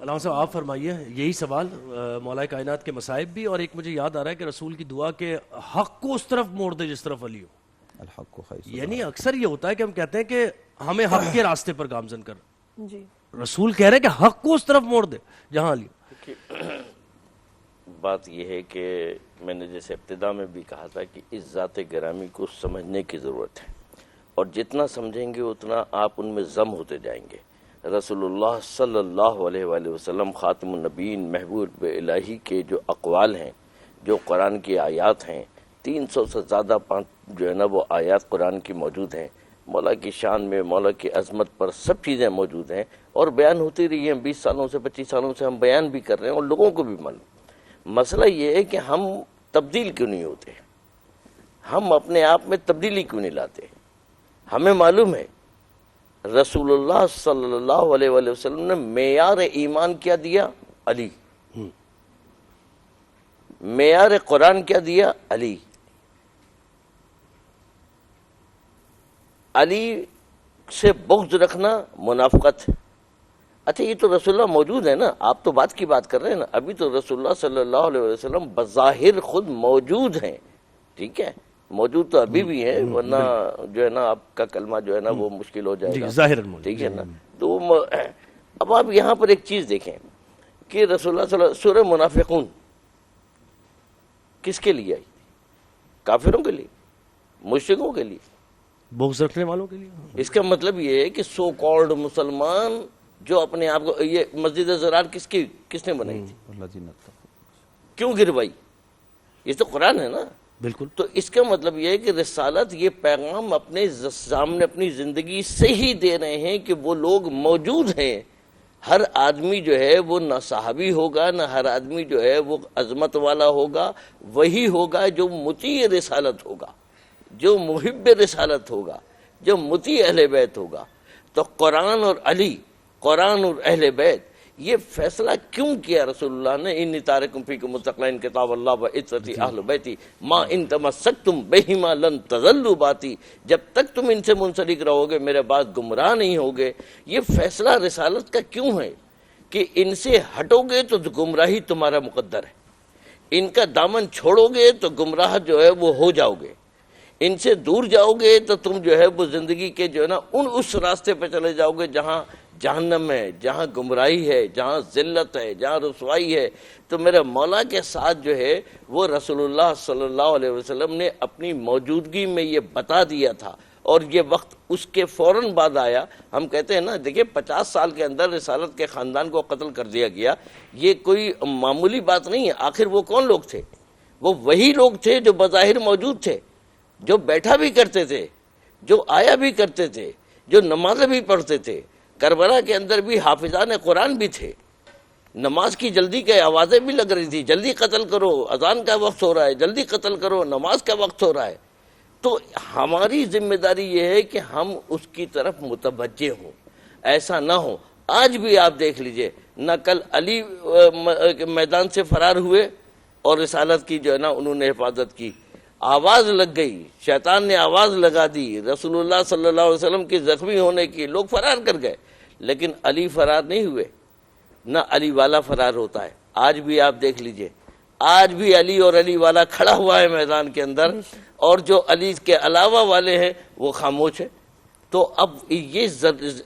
علامہ صاحب آپ فرمائیے یہی سوال مولا کائنات کے مصائب بھی، اور ایک مجھے یاد آ رہا ہے کہ رسول کی دعا کہ حق کو اس طرف موڑ دے جس طرف علی ہو. الحق کو خیس. یعنی اکثر یہ ہوتا ہے کہ ہم کہتے ہیں کہ ہمیں حق کے راستے پر گامزن کر، جی رسول کہہ رہے ہیں کہ حق کو اس طرف موڑ دے جہاں علی ہو. بات یہ ہے کہ میں نے جیسے ابتدا میں بھی کہا تھا کہ اس ذات گرامی کو سمجھنے کی ضرورت ہے، اور جتنا سمجھیں گے اتنا آپ ان میں ضم ہوتے جائیں گے. رسول اللہ صلی اللہ علیہ وآلہ وسلم خاتم النبیین محبوب الہی کے جو اقوال ہیں، جو قرآن کی آیات ہیں، 300 سے زیادہ جو ہے نا وہ آیات قرآن کی موجود ہیں. مولا کی شان میں، مولا کی عظمت پر سب چیزیں موجود ہیں اور بیان ہوتی رہی ہیں. 20 سالوں سے 25 سالوں سے ہم بیان بھی کر رہے ہیں اور لوگوں کو بھی معلوم. مسئلہ یہ ہے کہ ہم تبدیل کیوں نہیں ہوتے، ہم اپنے آپ میں تبدیلی کیوں نہیں لاتے. ہمیں معلوم ہے رسول اللہ صلی اللہ علیہ وآلہ وسلم نے معیار ایمان کیا دیا؟ علی. معیار قرآن کیا دیا؟ علی. علی سے بغض رکھنا منافقت ہے. اچھا یہ تو رسول اللہ موجود ہے نا، آپ تو بات کی بات کر رہے ہیں نا. ابھی تو رسول اللہ صلی اللہ علیہ وسلم بظاہر خود موجود ہیں، ٹھیک ہے، موجود تو ابھی بھی ہیں، ورنہ جو ہے نا آپ کا کلمہ جو ہے نا وہ مشکل ہو جائے گا، ظاہر ٹھیک ہے نا. تو اب آپ یہاں پر ایک چیز دیکھیں کہ رسول اللہ صلی اللہ علیہ وسلم سورہ منافقون کس کے لیے آئی؟ کافروں کے لیے، مشرکوں کے لیے، بغض رکھنے والوں کے لیے. اس کا مطلب یہ ہے کہ سو کالڈ مسلمان جو اپنے آپ کو، یہ مسجد زرار کس نے بنائی تھی؟ کیوں گروائی؟ یہ تو قرآن ہے نا. بالکل. تو اس کا مطلب یہ ہے کہ رسالت یہ پیغام اپنے سامنے اپنی زندگی سے ہی دے رہے ہیں کہ وہ لوگ موجود ہیں. ہر آدمی جو ہے وہ نہ صحابی ہوگا، نہ ہر آدمی جو ہے وہ عظمت والا ہوگا. وہی ہوگا جو مطیع رسالت ہوگا، جو محب رسالت ہوگا، جو مطیع اہل بیت ہوگا. تو قرآن اور علی، قرآن اور اہل بیت، یہ فیصلہ کیوں کیا رسول اللہ نے؟ انی تارکم فیکم الثقلین کتاب اللہ و عترتی اہل بیتی ما ان تمسکتم بہما لن تضلوا باتی. جب تک تم ان سے منسلک رہو گے میرے بعد گمراہ نہیں ہوگے. یہ فیصلہ رسالت کا کیوں ہے کہ ان سے ہٹو گے تو گمراہی تمہارا مقدر ہے، ان کا دامن چھوڑو گے تو گمراہ جو ہے وہ ہو جاؤ گے، ان سے دور جاؤ گے تو تم جو ہے وہ زندگی کے جو ہے نا اس راستے پہ چلے جاؤ گے جہاں جہنم ہے، جہاں گمراہی ہے، جہاں ذلت ہے، جہاں رسوائی ہے. تو میرے مولا کے ساتھ جو ہے وہ رسول اللہ صلی اللہ علیہ وسلم نے اپنی موجودگی میں یہ بتا دیا تھا. اور یہ وقت اس کے فوراً بعد آیا. ہم کہتے ہیں نا، دیکھیں 50 سال کے اندر رسالت کے خاندان کو قتل کر دیا گیا. یہ کوئی معمولی بات نہیں ہے. آخر وہ کون لوگ تھے؟ وہ وہی لوگ تھے جو بظاہر موجود تھے، جو بیٹھا بھی کرتے تھے، جو آیا بھی کرتے تھے، جو نمازیں بھی پڑھتے تھے. کربلا کے اندر بھی حافظان قرآن بھی تھے. نماز کی جلدی کے آوازیں بھی لگ رہی تھی، جلدی قتل کرو، اذان کا وقت ہو رہا ہے، جلدی قتل کرو، نماز کا وقت ہو رہا ہے. تو ہماری ذمہ داری یہ ہے کہ ہم اس کی طرف متوجہ ہوں، ایسا نہ ہو. آج بھی آپ دیکھ لیجئے، نہ کل علی میدان سے فرار ہوئے اور رسالت کی جو ہے نا انہوں نے حفاظت کی. آواز لگ گئی، شیطان نے آواز لگا دی رسول اللہ صلی اللہ علیہ وسلم کے زخمی ہونے کی، لوگ فرار کر گئے. لیکن علی فرار نہیں ہوئے، نہ علی والا فرار ہوتا ہے. آج بھی آپ دیکھ لیجئے، آج بھی علی اور علی والا کھڑا ہوا ہے میدان کے اندر، اور جو علی کے علاوہ والے ہیں وہ خاموش ہیں. تو اب یہ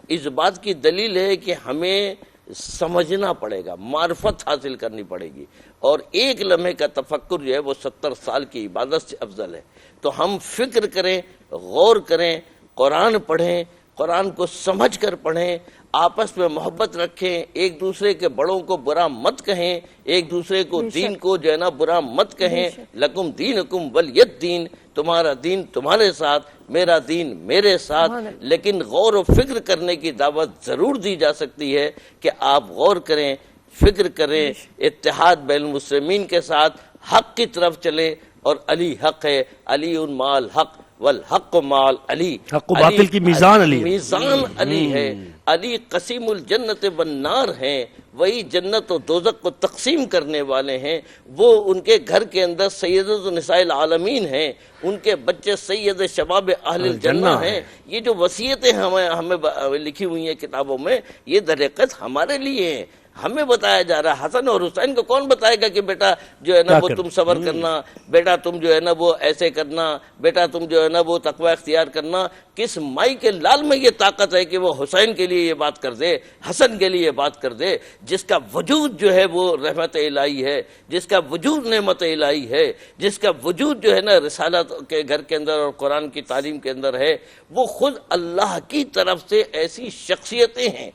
اس بات کی دلیل ہے کہ ہمیں سمجھنا پڑے گا، معرفت حاصل کرنی پڑے گی. اور ایک لمحے کا تفکر جو ہے وہ 70 سال کی عبادت سے افضل ہے. تو ہم فکر کریں، غور کریں، قرآن پڑھیں، قرآن کو سمجھ کر پڑھیں، آپس میں محبت رکھیں، ایک دوسرے کے بڑوں کو برا مت کہیں، ایک دوسرے کو دین کو جو ہے نا برا مت کہیں. لکم دینکم ولیت دین، تمہارا دین تمہارے ساتھ، میرا دین میرے ساتھ. لیکن غور و فکر کرنے کی دعوت ضرور دی جا سکتی ہے کہ آپ غور کریں، فکر کریں، اتحاد بین المسلمین کے ساتھ حق کی طرف چلیں. اور علی حق ہے، علی مال حق والحق مال علی. حق و باطل کی میزان علی، میزان علی ہے. علی قسیم الجنت والنار ہیں، وہی جنت و دوزخ کو تقسیم کرنے والے ہیں. وہ ان کے گھر کے اندر سیدۃ نساء العالمین ہیں، ان کے بچے سید شباب اہل الجنہ ہیں. یہ جو وصیتیں ہمیں لکھی ہوئی ہیں کتابوں میں، یہ در حقیقت ہمارے لیے ہیں. ہمیں بتایا جا رہا ہے. حسن اور حسین کو کون بتائے گا کہ بیٹا جو ہے نا وہ تم صبر کرنا, بیٹا تم جو ہے نا وہ ایسے کرنا, بیٹا تم جو ہے نا وہ تقوی اختیار کرنا. کس مائی کے لال میں یہ طاقت ہے کہ وہ حسین کے لیے یہ بات کر دے, حسن کے لیے یہ بات کر دے, جس کا وجود جو ہے وہ رحمت الہی ہے, جس کا وجود نعمت الہی ہے, جس کا وجود جو ہے نا رسالت کے گھر کے اندر اور قرآن کی تعلیم کے اندر ہے. وہ خود اللہ کی طرف سے ایسی شخصیتیں ہیں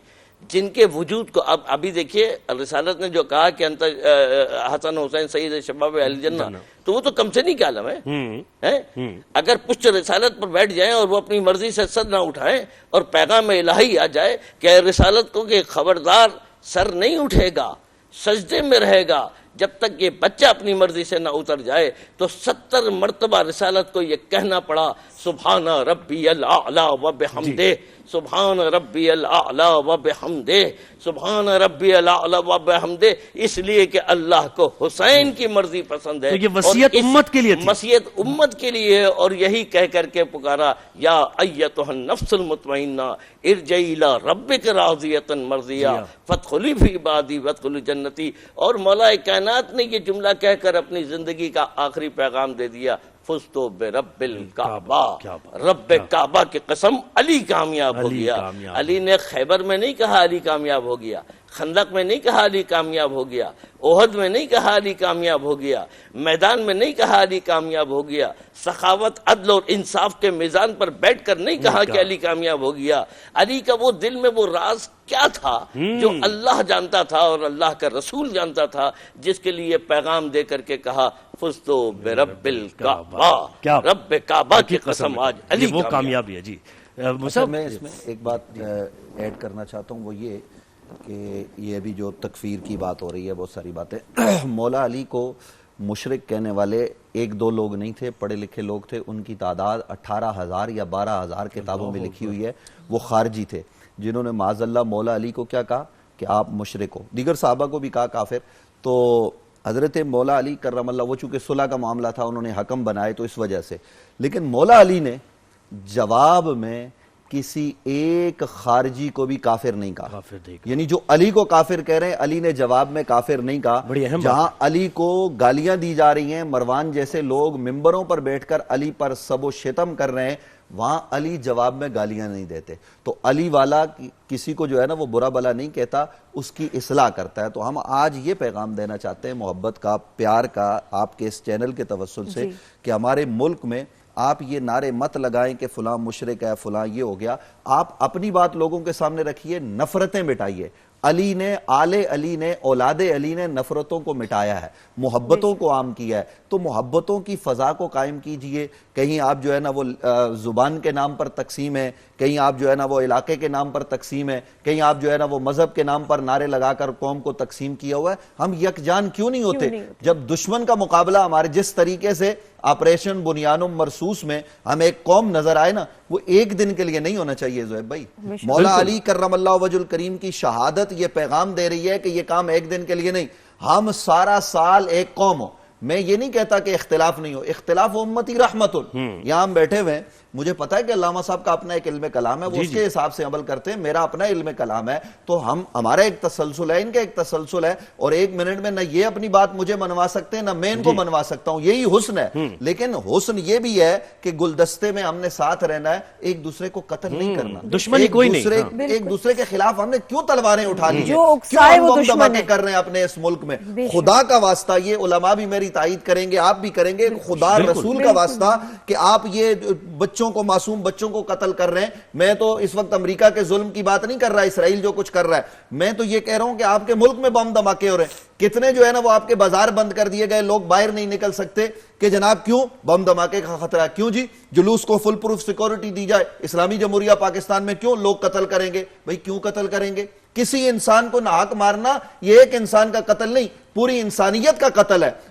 جن کے وجود کو ابھی دیکھیے رسالت نے جو کہا کہ حسن حسین سید شباب اہل جنہ, تو وہ تو کم سے نہیں کیا عالم ہے. اگر پشت رسالت پر بیٹھ جائیں اور وہ اپنی مرضی سے سر نہ اٹھائیں اور پیغام الہی آ جائے کہ رسالت کو کہ خبردار سر نہیں اٹھے گا, سجدے میں رہے گا جب تک یہ بچہ اپنی مرضی سے نہ اتر جائے, تو 70 مرتبہ رسالت کو یہ کہنا پڑا سبحان ربی الاعلی و بحمدہ, سبحان ربی الاعلی و بحمدہ, سبحان ربی الاعلی و بحمدہ. اس لیے کہ اللہ کو حسین کی مرضی پسند ہے. تو یہ وصیت امت کے لیے تھی, وصیت امت کے لیے ہے. اور یہی کہہ کر کے پکارا یا ایتھا النفس المطمئنہ ارجعی الی ربک راضیۃ مرضیہ فادخلی فی عبادی وادخلی جنتی. اور مولا کائنات نے یہ جملہ کہہ کر اپنی زندگی کا آخری پیغام دے دیا, فزتو برب الکعبہ, رب کعبہ کی قسم علی کامیاب ہو گیا. علی نے خیبر میں نہیں کہا علی کامیاب ہو گیا, خندق میں نہیں کہا علی کامیاب ہو گیا, احد میں نہیں کہا علی کامیاب ہو گیا, میدان میں نہیں کہا علی کامیاب ہو گیا, سخاوت عدل اور انصاف کے میزان پر بیٹھ کر نہیں کہا کہ علی کامیاب ہو گیا. علی کا وہ دل میں وہ راز کیا تھا جو اللہ جانتا تھا اور اللہ کا رسول جانتا تھا, جس کے لیے پیغام دے کر کے کہا فزتو برب الکعبہ, رب کعبہ کی قسم آج علی وہ کامیابی ہے. جی میں اس میں ایک بات ایڈ کرنا چاہتا ہوں, وہ یہ کہ یہ ابھی جو تکفیر کی بات ہو رہی ہے, بہت ساری باتیں, مولا علی کو مشرک کہنے والے ایک دو لوگ نہیں تھے, پڑھے لکھے لوگ تھے. ان کی تعداد 18,000 یا 12,000 کتابوں میں لکھی ہوئی ہے. وہ خارجی تھے جنہوں نے معاذ اللہ مولا علی کو کیا کہا کہ آپ مشرک ہو, دیگر صحابہ کو بھی کہا کافر. تو حضرت مولا علی کرم اللہ, وہ چونکہ صلح کا معاملہ تھا, انہوں نے حکم بنائے تو اس وجہ سے, لیکن مولا علی نے جواب میں کسی ایک خارجی کو بھی کافر نہیں کہا. یعنی جو علی کو کافر کہہ رہے ہیں, علی نے جواب میں کافر نہیں کہا. جہاں علی کو گالیاں دی جا رہی ہیں, مروان جیسے لوگ ممبروں پر بیٹھ کر علی پر سب و شتم کر رہے ہیں, وہاں علی جواب میں گالیاں نہیں دیتے. تو علی والا کسی کو جو ہے نا وہ برا بلا نہیں کہتا, اس کی اصلاح کرتا ہے. تو ہم آج یہ پیغام دینا چاہتے ہیں محبت کا, پیار کا, آپ کے اس چینل کے توسل سے, کہ ہمارے ملک میں آپ یہ نعرے مت لگائیں کہ فلاں مشرک ہے, فلاں یہ ہو گیا. آپ اپنی بات لوگوں کے سامنے رکھیے, نفرتیں مٹائیے. علی نے, آل علی نے, اولاد علی نے نفرتوں کو مٹایا ہے, محبتوں کو عام کیا ہے. تو محبتوں کی فضا کو قائم کیجئے. کہیں آپ جو ہے نا وہ زبان کے نام پر تقسیم ہے, کہیں آپ جو ہے نا وہ علاقے کے نام پر تقسیم ہے, کہیں آپ جو ہے نا وہ مذہب کے نام پر نعرے لگا کر قوم کو تقسیم کیا ہوا ہے. ہم یکجان کیوں نہیں ہوتے؟ جب دشمن کا مقابلہ ہمارے جس طریقے سے آپریشن بنیانم مرسوس میں ہم ایک قوم نظر آئے نا, وہ ایک دن کے لیے نہیں ہونا چاہیے. زہیب بھائی, مولا علی کرم اللہ وجہ الکریم کی شہادت یہ پیغام دے رہی ہے کہ یہ کام ایک دن کے لیے نہیں, ہم سارا سال ایک قوم ہو. میں یہ نہیں کہتا کہ اختلاف نہیں ہو, اختلاف امتی رحمت. یہاں ہم بیٹھے ہوئے ہیں, مجھے پتا ہے کہ علامہ صاحب کا اپنا ایک علم کلام ہے, وہ اس کے حساب سے عمل کرتے ہیں, میرا اپنا علم کلام ہے. تو ہمارا ایک تسلسل ہے, ان کا ایک تسلسل ہے, اور ایک منٹ میں نہ یہ اپنی بات مجھے منوا سکتے ہیں, نہ میں ان کو منوا سکتا ہوں. یہی حسن ہے. لیکن حسن یہ بھی ہے کہ گلدستے میں ہم نے ساتھ رہنا ہے, ایک دوسرے کو قتل نہیں کرنا, دشمنی کوئی نہیں. ایک دوسرے کے خلاف ہم نے کیوں تلواریں اٹھا لی ہیں, کیوں ہم بم دھماکے کر رہے ہیں اپنے اس ملک میں؟ خدا کا واسطہ, یہ علماء بھی میری تائید کریں گے, آپ بھی کریں گے, خدا رسول کا واسطہ کہ آپ یہ بچوں کو, معصوم بچوں کو قتل کر رہے ہیں. میں تو اس وقت امریکہ کے ظلم کی بات نہیں کر رہا, اسرائیل جو کچھ کر رہا ہے, میں تو یہ کہہ رہا ہوں کہ آپ کے ملک میں بم دھماکے ہو رہے ہیں. کتنے جو ہے نا وہ آپ کے بازار بند کر دیے گئے, لوگ باہر نہیں نکل سکتے کہ جناب کیوں بم دھماکے کا خطرہ ہے. کیوں جی جلوس کو فل پروف سیکورٹی دی جائے, اسلامی جمہوریہ پاکستان میں کیوں لوگ قتل کریں گے؟ بھئی کیوں قتل کریں گے؟ کسی انسان کو ناحق مارنا یہ ایک انسان کا قتل نہیں, پوری انسانیت کا قتل ہے.